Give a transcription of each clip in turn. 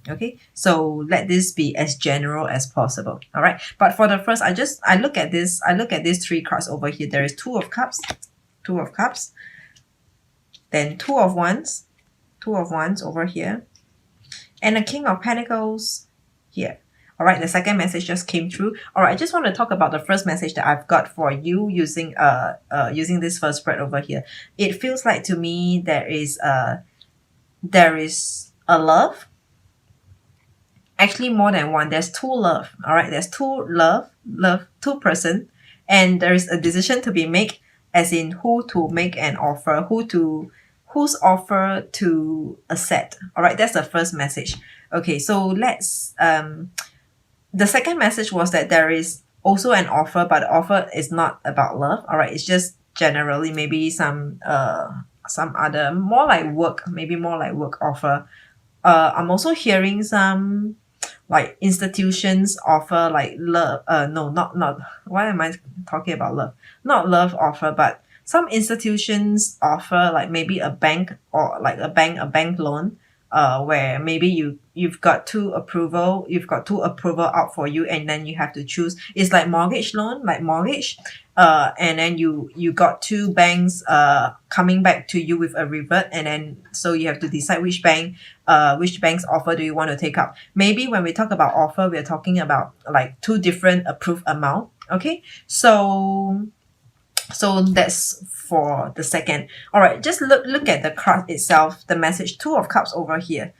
Okay, so let this be as general as possible. All right, but for the first, I look at these three cards over here. There is Two of Cups, then Two of Wands over here, and a King of Pentacles here. All right, the second message just came through. All right, I just want to talk about the first message that I've got for you using this first spread over here. It feels like to me there is a love. Actually, more than one. There's two love. All right, there's two person, and there is a decision to be made, as in who to make an offer, whose offer to accept. All right, that's the first message. Okay, so let's the second message was that there is also an offer, but the offer is not about love. All right, it's just generally maybe some other more like work, maybe more like work offer. I'm also hearing some like institutions offer like love. No, not. Why am I talking about love? Not love offer, but some institutions offer like maybe a bank or like a bank loan. Where maybe you've got two approval out for you, and then you have to choose. It's like mortgage loan, like mortgage. And then you got two banks coming back to you with a revert, and then so you have to decide which bank's offer do you want to take up. Maybe when we talk about offer, we're talking about like two different approved amount. Okay, so that's for the second. All right, just look at the card itself, the message. Two of Cups over here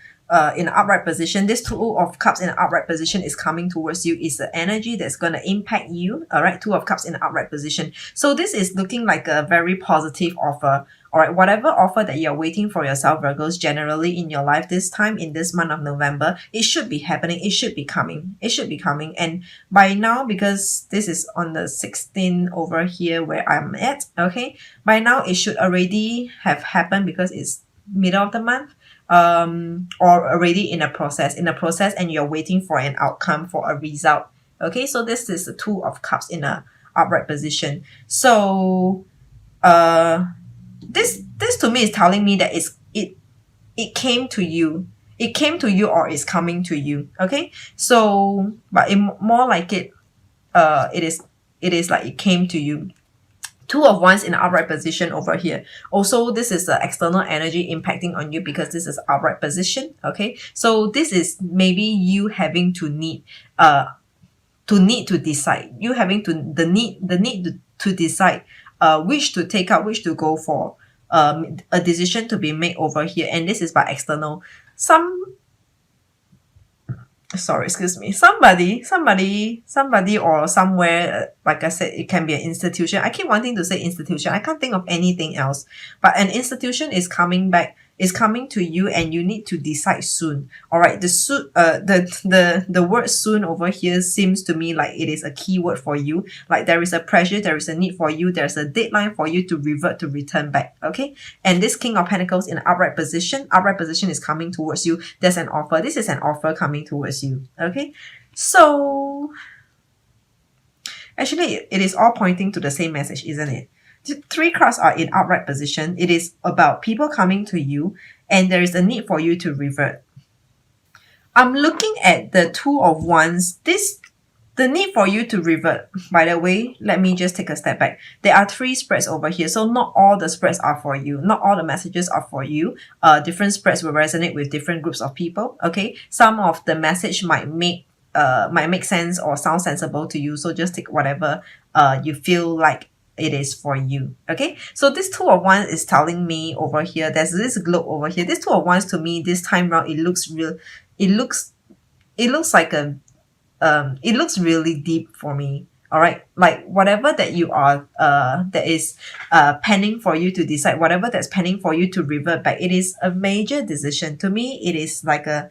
in upright position. This Two of Cups in upright position is coming towards you. Is the energy that's going to impact you. All right, Two of Cups in upright position. So this is looking like a very positive offer. All right, whatever offer that you're waiting for yourself, Virgos, generally in your life this time, in this month of November, it should be happening. It should be coming. And by now, because this is on the 16th over here where I'm at, okay, by now it should already have happened because it's middle of the month, or already in a process, and you're waiting for an outcome, for a result. Okay, so this is the Two of Cups in a upright position. So, this to me is telling me that it came to you. It came to you or is coming to you. Okay, so but more like it is like it came to you. Two of Wands in upright position over here. Also, this is the external energy impacting on you because this is upright position. Okay, so this is maybe you having to need to decide. You having to the need to decide which to take up, which to go for. A decision to be made over here, and this is by external. Excuse me, somebody or somewhere, like I said, it can be an institution. I keep wanting to say institution. I can't think of anything else, but an institution is coming to you, and you need to decide soon. All right, the word soon over here seems to me like it is a key word for you. Like there is a pressure, there is a need for you, there's a deadline for you to return back. Okay, and this King of Pentacles in upright position is coming towards you. There's an offer. This is an offer coming towards you. Okay, so actually it is all pointing to the same message, isn't it? Three cards are in upright position. It is about people coming to you, and there is a need for you to revert. I'm looking at the Two of Wands. The need for you to revert. By the way, let me just take a step back. There are three spreads over here, so not all the spreads are for you. Not all the messages are for you. Different spreads will resonate with different groups of people. Okay, some of the message might make sense or sound sensible to you. So just take whatever you feel like it is for you. Okay, so this Two of Wands is telling me over here, there's this globe over here. This Two of Wands to me this time round, it looks like it looks really deep for me. All right, like whatever that you are that is pending for you to decide, whatever that's pending for you to revert back, it is a major decision. To me, it is like a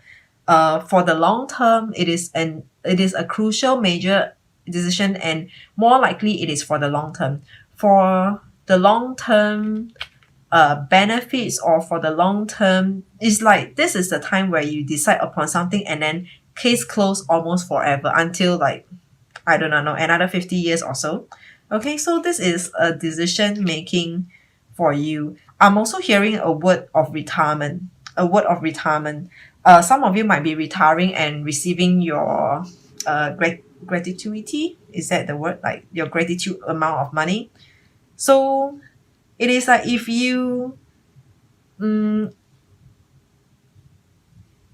for the long term, it is a crucial major decision, and more likely it is for the long term. For the long term benefits, or for the long term, it's like this is the time where you decide upon something, and then case closed almost forever, until like, I don't know, another 50 years or so. Okay, so this is a decision making for you. I'm also hearing a word of retirement. some of you might be retiring and receiving your gratuity. Is that the word? Like your gratitude amount of money. So it is like if you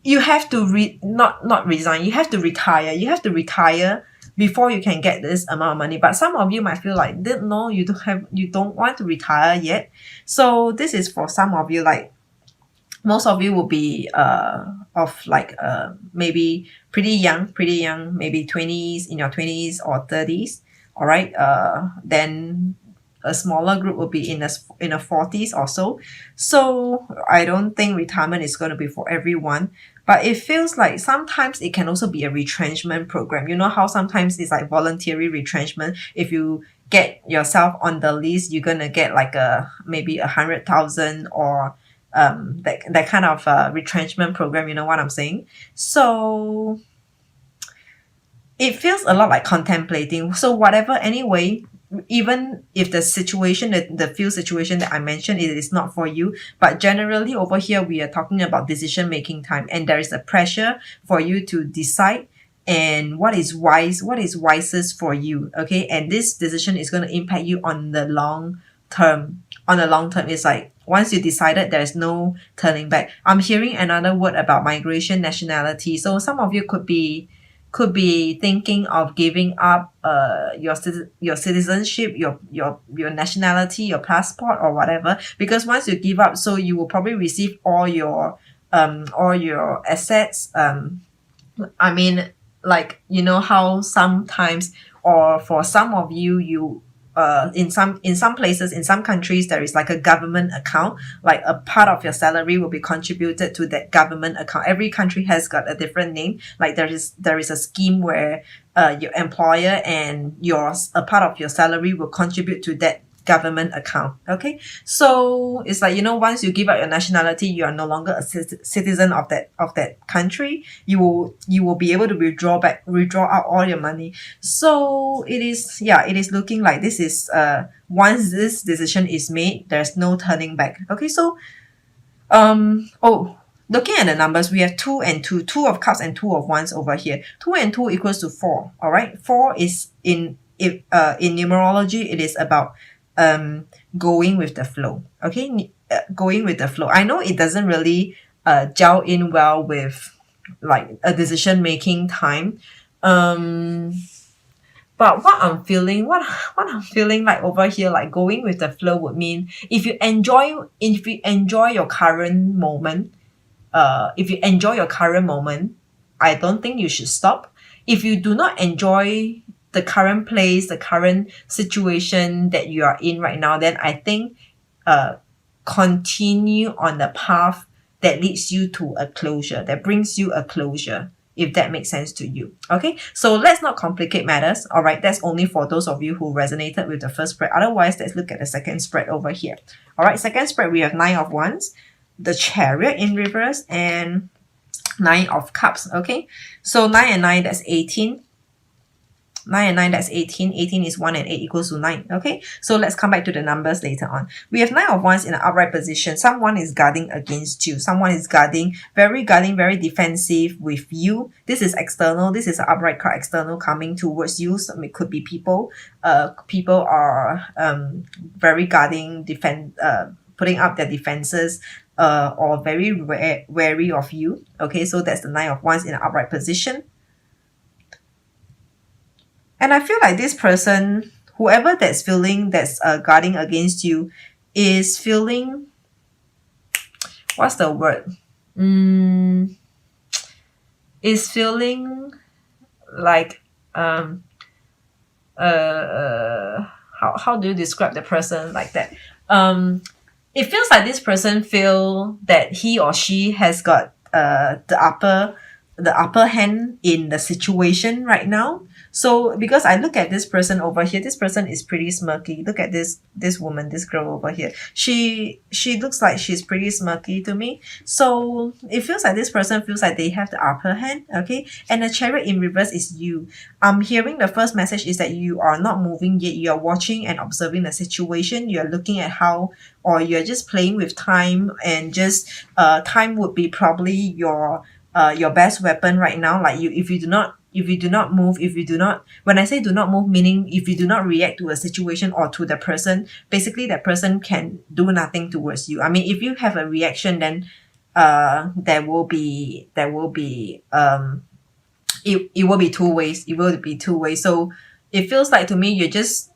you have to not resign, you have to retire. You have to retire before you can get this amount of money. But some of you might feel like no, you don't want to retire yet. So this is for some of you. Like most of you will be of like maybe pretty young, maybe 20s, in your 20s or 30s. All right. Then a smaller group will be in a 40s or so. So I don't think retirement is going to be for everyone, but it feels like sometimes it can also be a retrenchment program. You know how sometimes it's like voluntary retrenchment. If you get yourself on the list, you're gonna get like maybe 100,000 or that kind of retrenchment program. You know what I'm saying? So it feels a lot like contemplating. So whatever, anyway, even if the situation, the field situation that I mentioned, it is not for you, but generally over here we are talking about decision making time, and there is a pressure for you to decide and what is wisest for you. Okay, and this decision is going to impact you on the long term. It's like once you decided, there's no turning back. I'm hearing another word about migration, nationality. So some of you could be thinking of giving up your citizenship, your nationality, your passport or whatever, because once you give up, so you will probably receive all your assets. I mean, like, you know how sometimes, or for some of you in some places, in some countries, there is like a government account, like a part of your salary will be contributed to that government account. Every country has got a different name. Like there is a scheme where your employer and a part of your salary will contribute to that government account. Okay, so it's like, you know, once you give up your nationality, you are no longer a citizen of that country. You will be able to withdraw out all your money. So it is looking like this is once this decision is made, there's no turning back. Okay, so looking at the numbers, we have 2 and 2, 2 of cups and 2 of wands over here. 2 and 2 equals to 4. All right, 4 is in numerology, it is about going with the flow. Okay, going with the flow. I know it doesn't really gel in well with like a decision making time, but what I'm feeling like over here, like going with the flow, would mean if you enjoy your current moment, I don't think you should stop. If you do not enjoy the current place, the current situation that you are in right now, then I think continue on the path that leads you to a closure, that brings you a closure, if that makes sense to you. Okay, so let's not complicate matters. All right, that's only for those of you who resonated with the first spread. Otherwise, let's look at the second spread over here. All right, second spread, we have 9 of wands, the chariot in reverse, and 9 of cups. Okay, so 9 and 9, that's 18. 9 and 9, that's 18. 18 is 1 and 8 equals to 9. Okay, so let's come back to the numbers later on. We have 9 of wands in an upright position. Someone is guarding against you. Someone is guarding, very defensive with you. This is external. This is an upright card, external, coming towards you. So it could be people. People are very guarding, putting up their defenses, or very wary of you. Okay, so that's the 9 of wands in an upright position. And I feel like this person, whoever that's guarding against you, is feeling, what's the word? Is feeling like, how do you describe the person like that? It feels like this person feel that he or she has got the upper hand in the situation right now. So because I look at this person over here, this person is pretty smirky. Look at this woman, this girl over here. She looks like she's pretty smirky to me. So it feels like this person feels like they have the upper hand. Okay, and the chariot in reverse is you. I'm hearing the first message is that you are not moving yet. You are watching and observing the situation. You are looking at how, or you're just playing with time, and just time would be probably your your best weapon right now. Like if you do not move, if you do not, when I say do not move, meaning if you do not react to a situation or to the person, basically that person can do nothing towards you. I mean, if you have a reaction, then it will be two ways. It will be two ways. So it feels like to me you're just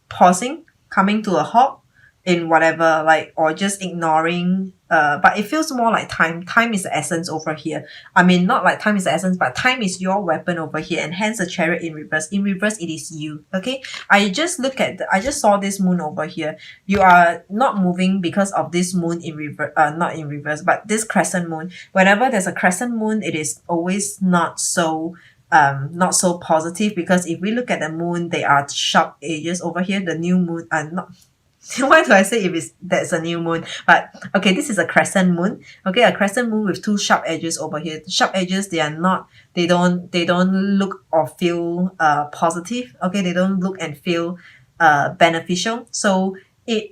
pausing, coming to a halt in whatever, like, or just ignoring. But it feels more like time is the essence over here. I mean, not like time is the essence, but time is your weapon over here, and hence the Chariot in reverse. In reverse, it is you. Okay, I just saw this moon over here. You are not moving because of this moon in reverse, not in reverse, but this crescent moon. Whenever there's a crescent moon, it is always not so positive, because if we look at the moon, there are sharp edges over here. The new moon, not why do I say if that's a new moon? But okay, this is a crescent moon. Okay, a crescent moon with two sharp edges over here. Sharp edges, they don't look or feel positive. Okay, they don't look and feel beneficial. So it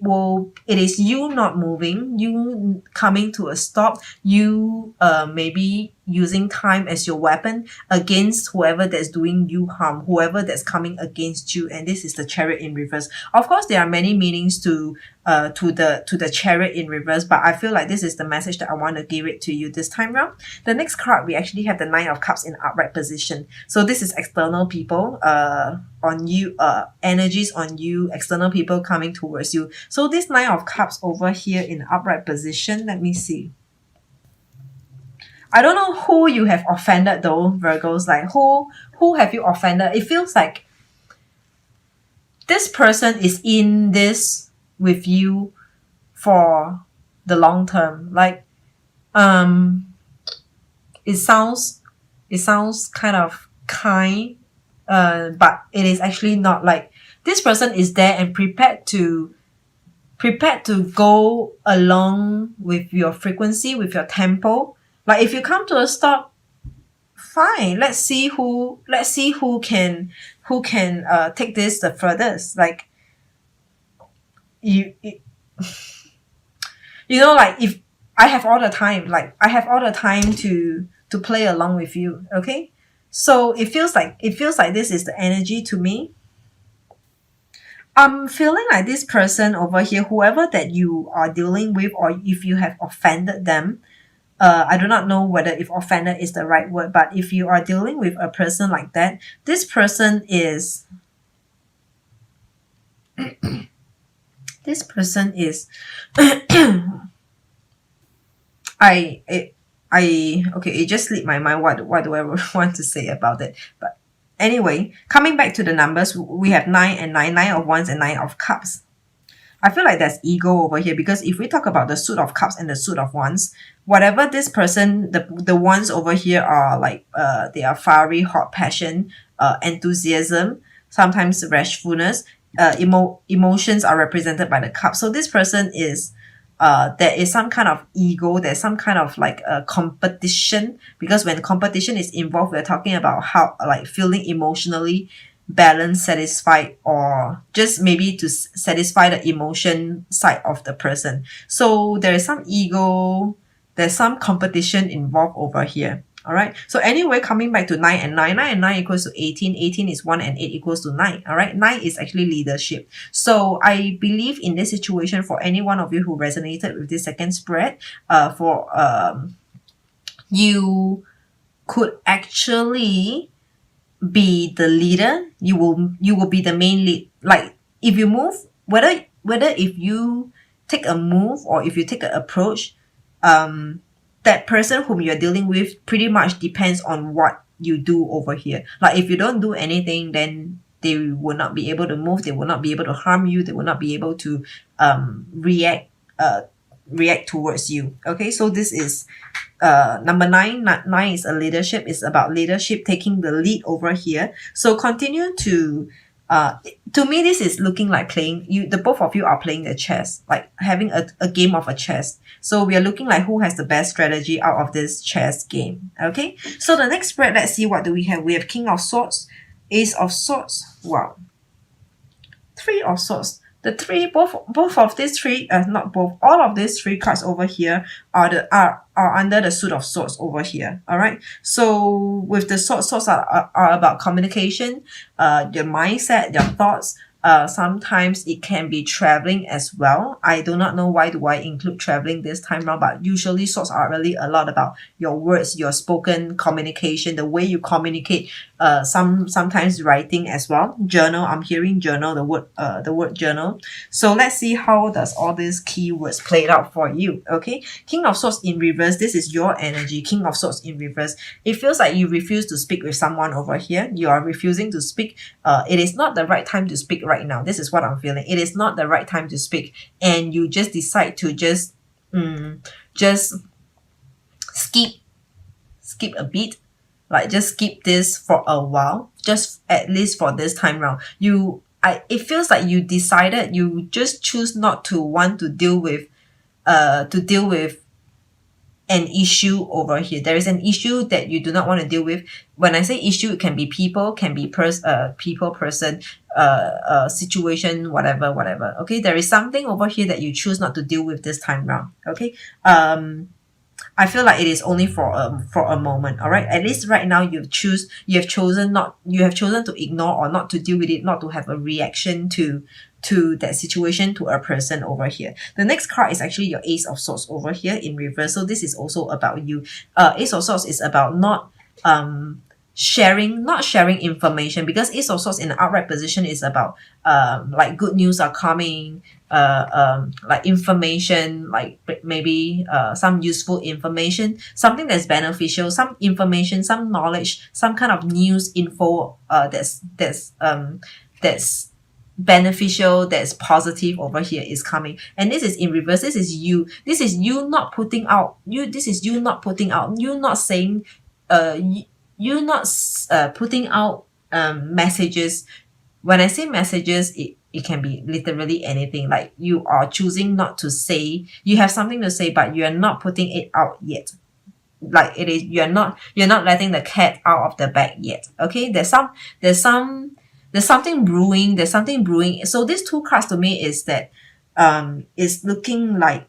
is you not moving, you coming to a stop, you maybe using time as your weapon against whoever that's doing you harm, whoever that's coming against you. And this is the Chariot in reverse. Of course, there are many meanings to the Chariot in reverse, but I feel like this is the message that I want to give it to you this time round. The next card, we actually have the Nine of Cups in upright position. So this is external people on you, energies on you, external people coming towards you. So this Nine of Cups over here in upright position, let me see. I don't know who you have offended though, Virgos. Like who have you offended? It feels like this person is in this with you for the long term. Like it sounds kind of kind, but it is actually not. Like this person is there and prepared to go along with your frequency, with your tempo. Like if you come to a stop, fine. Let's see who can take this the furthest. Like you know, like if I have all the time, to play along with you. Okay, so it feels like this is the energy to me. I'm feeling like this person over here, whoever that you are dealing with, or if you have offended them, I do not know whether if offended is the right word, but if you are dealing with a person like that, this person is okay, it just slipped my mind what do I want to say about it. But anyway, coming back to the numbers, we have 9 and 9, 9 of Wands and 9 of Cups. I feel like there's ego over here, because if we talk about the Suit of Cups and the Suit of Wands, whatever this person, the ones over here are like, they are fiery, hot passion, enthusiasm, sometimes rashfulness, emotions are represented by the cup. So this person is, there is some kind of ego, there's some kind of like a competition, because when competition is involved, we're talking about how, like, feeling emotionally balanced, satisfied, or just maybe to satisfy the emotion side of the person. So there is some ego, there's some competition involved over here. All right. So anyway, coming back to 9 and 9, 9 and 9 equals to 18. 18 is 1 and 8 equals to 9. All right. 9 is actually leadership. So I believe in this situation, for any one of you who resonated with this second spread, you could actually be the leader. You will be the main lead. Like if you move, whether if you take a move or if you take an approach, that person whom you're dealing with pretty much depends on what you do over here. Like if you don't do anything, then they will not be able to move, they will not be able to harm you, they will not be able to react towards you. Okay, so this is number 9. 9 is a leadership. It's about leadership, taking the lead over here. So continue to me, this is looking like the both of you are playing the chess, like having a game of a chess. So we are looking like who has the best strategy out of this chess game. Okay, so the next spread, let's see, what do we have? We have King of Swords, Ace of Swords, wow, Three of Swords, the three, both of these three, not both, all of these three cards over here are under the suit of swords over here. All right. So with the swords are about communication, your mindset, your thoughts. Sometimes it can be traveling as well. I do not know why do I include traveling this time around, but usually swords are really a lot about your words, your spoken communication, the way you communicate. Sometimes writing as well. Journal. I'm hearing journal. The word journal. So let's see how does all these keywords play out for you. Okay. King of Swords in reverse. This is your energy. King of Swords in reverse. It feels like you refuse to speak with someone over here. You are refusing to speak. It is not the right time to speak right now. This is what I'm feeling. It is not the right time to speak, and you just decide to just skip a bit, like just skip this for a while, just at least for this time round. It feels like you decided, you just choose not to want to deal with an issue over here. There is an issue that you do not want to deal with. When I say issue, it can be people, can be people, person, situation, whatever. Okay, there is something over here that you choose not to deal with this time round. Okay, I feel like it is only for a moment. All right, at least right now you have chosen to ignore or not to deal with it, not to have a reaction to that situation, to a person over here. The next card is actually your Ace of Swords over here in reverse. So this is also about you. Ace of Swords is about not sharing information, because Ace of Swords in the outright position is about like good news are coming, like information, like maybe some useful information, something that's beneficial, some information, some knowledge, some kind of news info that's beneficial, that's positive over here is coming. And this is in reverse. This is you not putting out, you not saying, you not putting out messages. When I say messages, it can be literally anything. Like you are choosing not to say, you have something to say, but you are not putting it out yet. Like it is, you're not letting the cat out of the bag yet. Okay, there's something brewing. So these two cards to me is that is looking like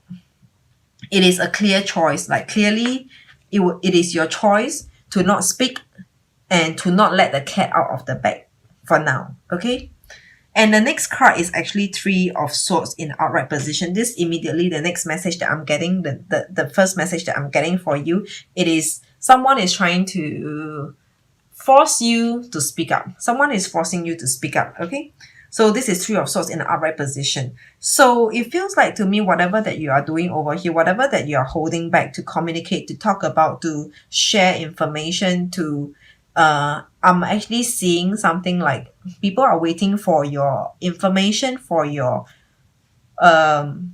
it is a clear choice. Like clearly it is your choice to not speak and to not let the cat out of the bag for now. Okay. And the next card is actually Three of Swords in outright position. This immediately, the next message that I'm getting, the first message that I'm getting for you, it is someone is trying to force you to speak up. Someone is forcing you to speak up. Okay. So this is Three of Swords in the upright position. So it feels like to me, whatever that you are doing over here, whatever that you are holding back to communicate, to talk about, to share information, I'm actually seeing something like people are waiting for your information, for your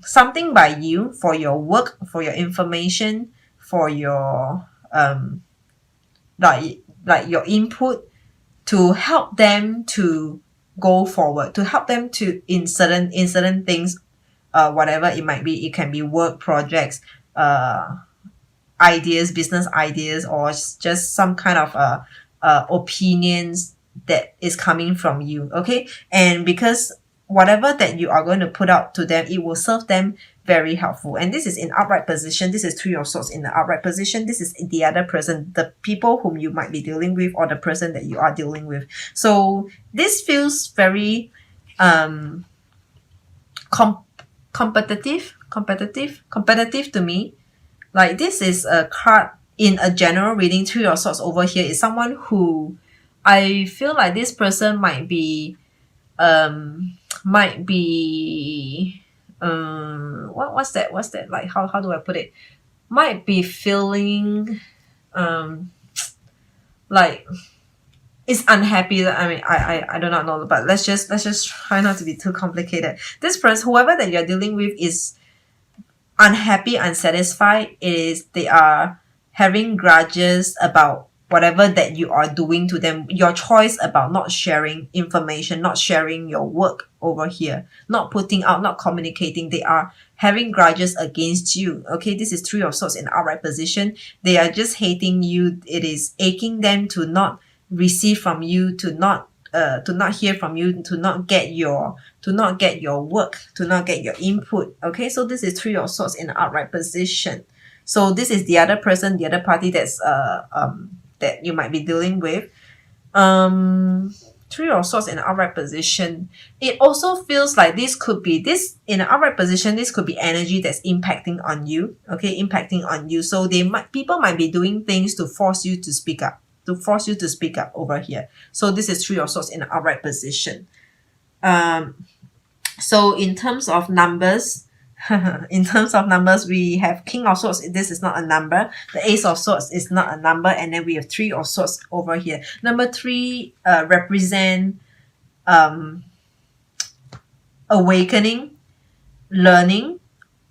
something by you, for your work, for your information, for your like your input, to help them to go forward, to help them to in certain things, whatever it might be. It can be work projects, ideas, business ideas, or just some kind of opinions that is coming from you. Okay. And because whatever that you are going to put out to them, it will serve them very helpful. And this is in upright position. This is Three of Swords in the upright position. This is the other person, the people whom you might be dealing with, or the person that you are dealing with. So this feels very competitive to me. Like this is a card in a general reading. Three of Swords over here is someone who I feel like this person might be what's that like, how do I put it, might be feeling like is unhappy. I mean, I do not know, but let's just try not to be too complicated. This person, whoever that you're dealing with, is unhappy, unsatisfied. They are having grudges about whatever that you are doing to them, your choice about not sharing information, not sharing your work over here, not putting out, not communicating. They are having grudges against you. Okay, this is Three of Swords in outright position. They are just hating you. It is aching them to not receive from you, to not to not hear from you, to not get your work, to not get your input. Okay, so this is Three of Swords in an upright position. So this is the other person, the other party that's that you might be dealing with. Three of Swords in an upright position. It also feels like this could be this in an upright position. This could be energy that's impacting on you. Okay, impacting on you. So people might be doing things to force you to speak up, over here. So this is Three of Swords in an upright position. So in terms of numbers, we have King of Swords. This is not a number. The Ace of Swords is not a number. And then we have Three of Swords over here. Number 3 represent awakening, learning,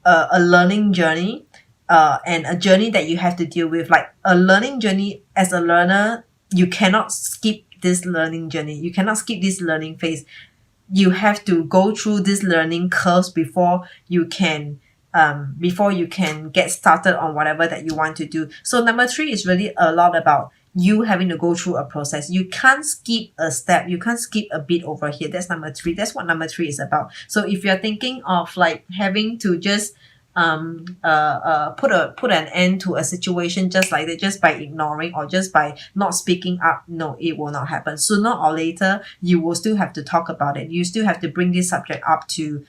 a learning journey, and a journey that you have to deal with. Like a learning journey, as a learner, you cannot skip this learning journey. You cannot skip this learning phase. You have to go through this learning curves before you can get started on whatever that you want to do. So number 3 is really a lot about you having to go through a process. You can't skip a step. You can't skip a bit over here. That's number 3. That's what number 3 is about. So if you're thinking of like having to just put an end to a situation just like that, just by ignoring or just by not speaking up, no, it will not happen. Sooner or later, you will still have to talk about it. You still have to bring this subject up to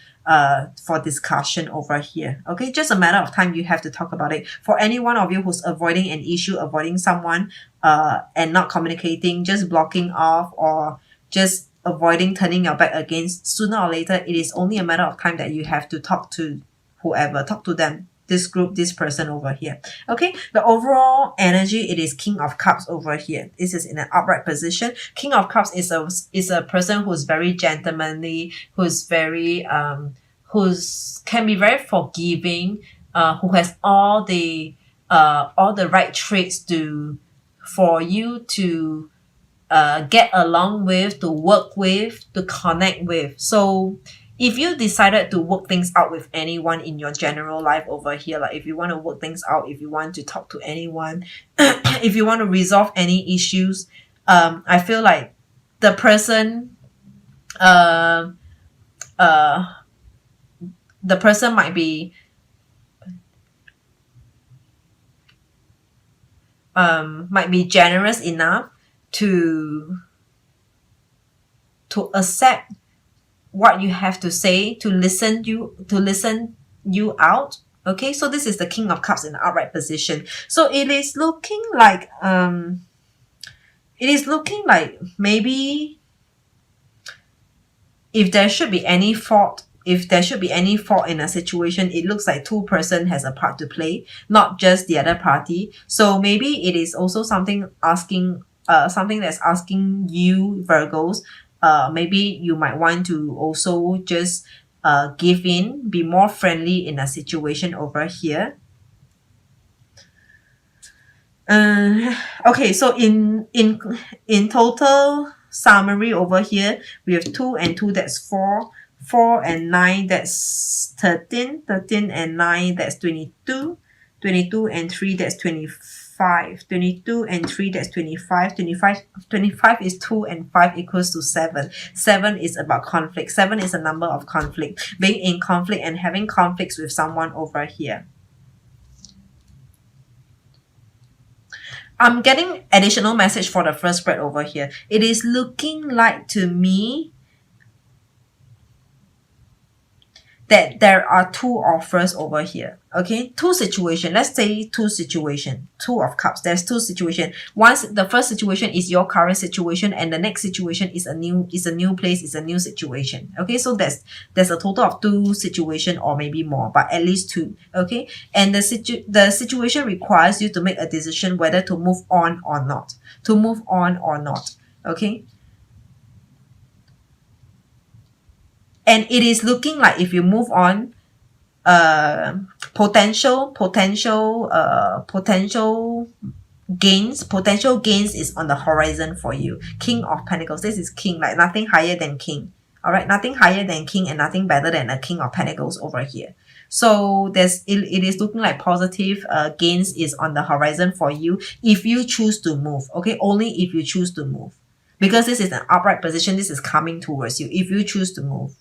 for discussion over here. Okay, just a matter of time. You have to talk about it. For any one of you who's avoiding an issue, avoiding someone, and not communicating, just blocking off, or just avoiding turning your back against, sooner or later, it is only a matter of time that you have to talk to whoever, talk to them, this group, this person over here. Okay, the overall energy, it is King of Cups over here. This is in an upright position. King of Cups is a person who's very gentlemanly, who's very can be very forgiving, who has all the right traits for you to get along with, to work with, to connect with. So if you decided to work things out with anyone in your general life over here, like if you want to work things out, if you want to talk to anyone, if you want to resolve any issues, I feel like the person might be generous enough to accept what you have to say, to listen you out. Okay, so this is the King of Cups in the upright position. So it is looking like maybe if there should be any fault in a situation, it looks like two person has a part to play, not just the other party. So maybe it is also something that's asking you, Virgos, maybe you might want to also just give in, be more friendly in a situation over here. Okay, so in total summary over here, we have 2 and 2, that's 4. 4 and 9, that's 13. 13 and 9, that's 22. 22 and 3, that's 25. 22 and 3, that's 25. 25 is 2 and 5 equals to 7. 7 is about conflict. 7 is a number of conflict. Being in conflict and having conflicts with someone over here. I'm getting additional message for the first spread over here. It is looking like to me that there are 2 offers over here. Okay, 2 situations. Let's say 2 situations. 2 of Cups. There's 2 situations. Once the first situation is your current situation, and the next situation is a new place, is a new situation. Okay, so there's a total of 2 situations, or maybe more, but at least 2. Okay, and the situation requires you to make a decision whether to move on or not. To move on or not. Okay. And it is looking like if you move on, potential gains is on the horizon for you. King of Pentacles. This is King, like nothing higher than King. All right, nothing higher than King and nothing better than a King of Pentacles over here. So it is looking like positive gains is on the horizon for you if you choose to move. Okay, only if you choose to move. because this is an upright position. This is coming towards you if you choose to move.